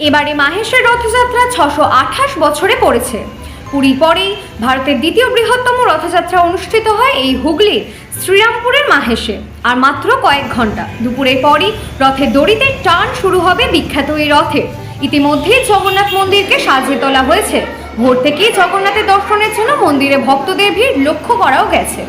এবারে মাহেশের রথযাত্রা 628 বছরে পড়েছে। পুরীর পরেই ভারতের দ্বিতীয় বৃহত্তম রথযাত্রা অনুষ্ঠিত হয় এই হুগলির শ্রীরামপুরের মাহেশে। আর মাত্র কয়েক ঘন্টা, দুপুরের পরই রথের দড়িতে টান শুরু হবে বিখ্যাত এই রথে। ইতিমধ্যেই জগন্নাথ মন্দিরকে সাজিয়ে তোলা হয়েছে। ভোর থেকেই জগন্নাথের দর্শনের জন্য মন্দিরে ভক্তদের ভিড় লক্ষ্য করাও গেছে।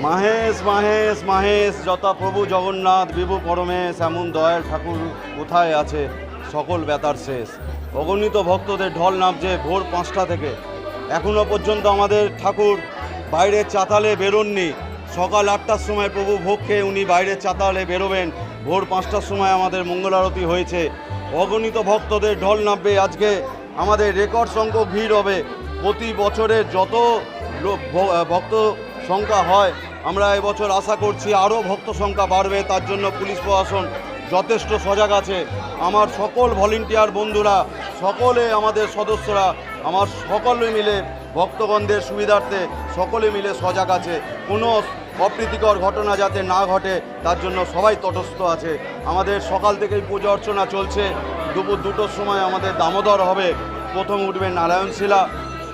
মাহেশ মাহেশ মাহেশ যথা প্রভু জগন্নাথ বিভু পরমেশ, এমন দয়াল ঠাকুর কোথায় আছে সকল ব্যথার শেষ। অগণিত ভক্তদের ঢল নামছে ভোর 5টা থেকে। এখনও পর্যন্ত আমাদের ঠাকুর বাইরের চাতালে বেরোননি। সকাল 8টার সময় প্রভু ভোগ খেয়ে উনি বাইরের চাতালে বেরোবেন। ভোর 5টার সময় আমাদের মঙ্গল আরতি হয়েছে। অগণিত ভক্তদের ঢল নামবে। আজকে আমাদের রেকর্ড সংখ্যক ভিড় হবে। প্রতি বছরের যত ভক্ত সংখ্যা হয়, আমরা এবছর আশা করছি আরও ভক্ত সংখ্যা বাড়বে। তার জন্য পুলিশ প্রশাসন যথেষ্ট সজাগ আছে। আমার সকল ভলেন্টিয়ার বন্ধুরা, সকলে আমাদের সদস্যরা, আমার সকলে মিলে ভক্তগণদের সুবিধার্থে সকলে মিলে সজাগ আছে। কোনো অপ্রীতিকর ঘটনা যাতে না ঘটে তার জন্য সবাই তটস্থ আছে। আমাদের সকাল থেকেই পূজা অর্চনা চলছে। দুপুর 2টোর সময় আমাদের দামোদর হবে। প্রথম উঠবে নারায়ণশিলা,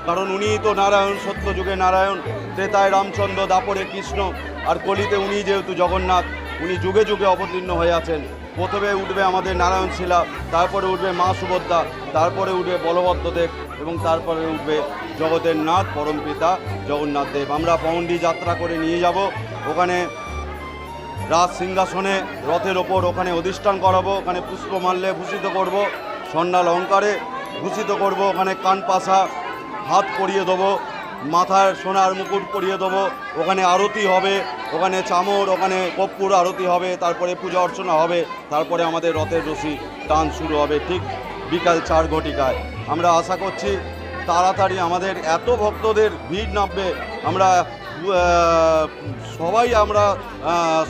কারণ উনিই তো নারায়ণ, সত্য যুগে নারায়ণ, ত্রেতায় রামচন্দ্র, দাপরে কৃষ্ণ, আর কলিতে উনি যেহেতু জগন্নাথ, উনি যুগে যুগে অবতীর্ণ হয়ে আছেন। প্রথমে উঠবে আমাদের নারায়ণশিলা, তারপরে উঠবে মা সুভদ্রা, তারপরে উঠবে বলভদ্রদেব এবং তারপরে উঠবে জগতের নাথ পরমপিতা জগন্নাথ দেব। আমরা পৌণ্ডী যাত্রা করে নিয়ে যাব। ওখানে রাজ সিংহাসনে রথের ওপর ওখানে অধিষ্ঠান করাবো। ওখানে পুষ্পমাল্যে ভূষিত করব, স্বর্ণালঙ্কারে ভূষিত করব। ওখানে কান পাশা, হাত পরিয়ে দেবো, মাথার সোনার মুকুট পরিয়ে দেবো। ওখানে আরতি হবে, ওখানে চামর, ওখানে কর্পূর আরতি হবে, তারপরে পূজা অর্চনা হবে, তারপরে আমাদের রথের রশি টান শুরু হবে ঠিক বিকাল 4 ঘটিকায়। আমরা আশা করছি তাড়াতাড়ি আমাদের এত ভক্তদের ভিড় নামবে। আমরা সবাই আমরা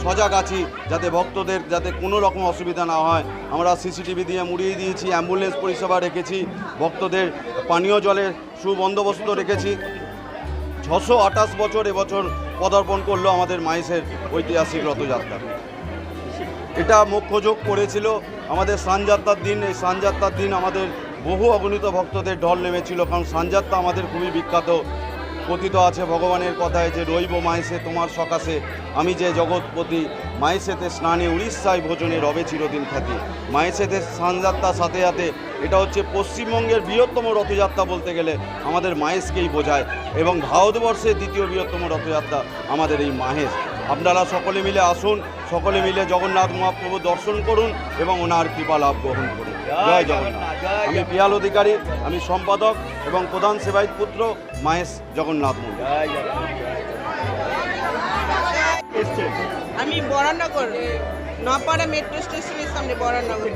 সজাগ আছি যাতে ভক্তদের যাতে কোনো রকম অসুবিধা না হয়। আমরা সিসিটিভি দিয়ে মুড়িয়ে দিয়েছি, অ্যাম্বুলেন্স পরিষেবা রেখেছি, ভক্তদের পানীয় জলের সুবন্দোবস্ত রেখেছি। 628 বছর এবছর পদার্পণ করলো আমাদের মাহেশের ঐতিহাসিক রথযাত্রা। এটা মুখ্য যোগ করেছিল আমাদের স্নানযাত্রার দিন। এই স্নানযাত্রার দিন আমাদের বহু অগণিত ভক্তদের ঢল নেমেছিল, কারণ স্নানযাত্রা আমাদের খুবই বিখ্যাত। কথিত আছে ভগবানের কথায় যে রইব মাহেশে তোমার সকাশে, আমি যে জগৎপতি, মাহেশেতে স্নানে উড়িষ্যায় ভোজনে রবে চিরদিন খ্যাতি। মাহেশেতে স্নানযাত্রার সাথে সাথে এটা হচ্ছে পশ্চিমবঙ্গের বৃহত্তম রথযাত্রা বলতে গেলে আমাদের মাহেশকেই বোঝায়, এবং ভারতবর্ষের দ্বিতীয় বৃহত্তম রথযাত্রা আমাদের এই মাহেশ। আপনারা সকলে মিলে আসুন, সকলে মিলে জগন্নাথ মহাপ্রভু দর্শন করুন এবং ওনার কৃপা লাভ গ্রহণ করুন। জয় জগন্নাথ। আমি পিয়াল অধিকারী, আমি সম্পাদক এবং প্রধান সেবায়িত পুত্র, মাহেশ জগন্নাথ মন্দির। আমি বরানগর নপাড়া মেট্রো স্টেশনের সামনে বরানগর।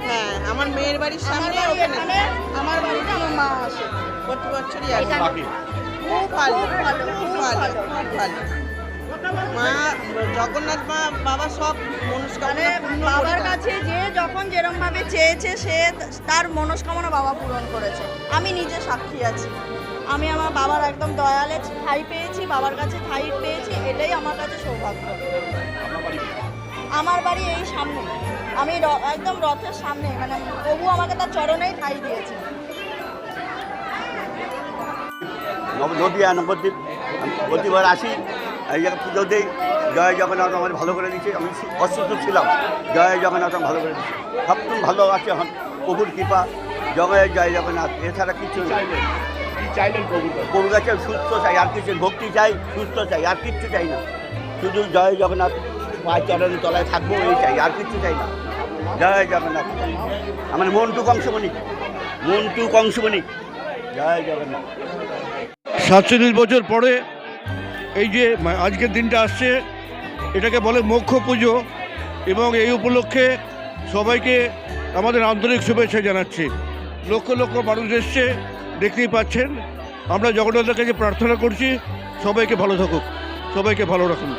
হ্যাঁ, আমার মেয়ের বাড়ির সামনে, ওখানে আমার বাড়িতে আমার মা আসে প্রতি বছরই আসে। খুব ভালো, খুব ভালো, খুব ভালো। মা জগন্নাথ মা বাবা সব মনস্কামনা বাবার কাছে যে যখন যেরকম ভাবে চেয়েছে সে তার মনস্কামনা বাবা পূরণ করেছে। আমি নিজে সাক্ষী আছি। আমি আমার বাবার একদম দয়ালে ঠাঁই পেয়েছি, বাবার কাছে ঠাঁই পেয়েছি, এটাই আমার কাছে সৌভাগ্য। আমার বাড়ি এই সামনে, আমি একদম রথের সামনে, মানে প্রভু আমাকে তার চরণেই ঠাঁই দিয়েছে। নদীয়া নবদ্বীপ প্রতিবার আসি, এই জায়গায় পুজো দিই। জয় জগন্নাথ আমাদের ভালো করে দিচ্ছে। আমি অসুস্থ ছিলাম, জয় জগন্নাথ ভালো করে দিচ্ছে। সবটুকু ভালো আছে এখন, প্রভুর কৃপা। জয় জগন্নাথ, এছাড়া কিছু চাই। প্রভুর কাছে সুস্থ চাই, আর কিছু ভক্তি চাই, সুস্থ চাই, আর কিচ্ছু চাই না। শুধু জয় জগন্নাথ, পাঁচ চরণের তলায় থাকবো, এই চাই, আর কিচ্ছু চাই না। জয় জগন্নাথ। আমার মন্টু কংসমণি, মন্টু কংসমণি। জয় জগন্নাথ। 47 বছর পরে এই যে আজকের দিনটা আসছে, এটাকে বলে মোক্ষ পুজো, এবং এই উপলক্ষে সবাইকে আমাদের আন্তরিক শুভেচ্ছা জানাচ্ছি। লক্ষ লক্ষ মানুষ এসছে, দেখতেই পাচ্ছেন। আমরা জগন্নাথের কাছে প্রার্থনা করছি সবাইকে ভালো থাকুক, সবাইকে ভালো রাখুন।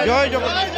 জয় জগন্নাথ।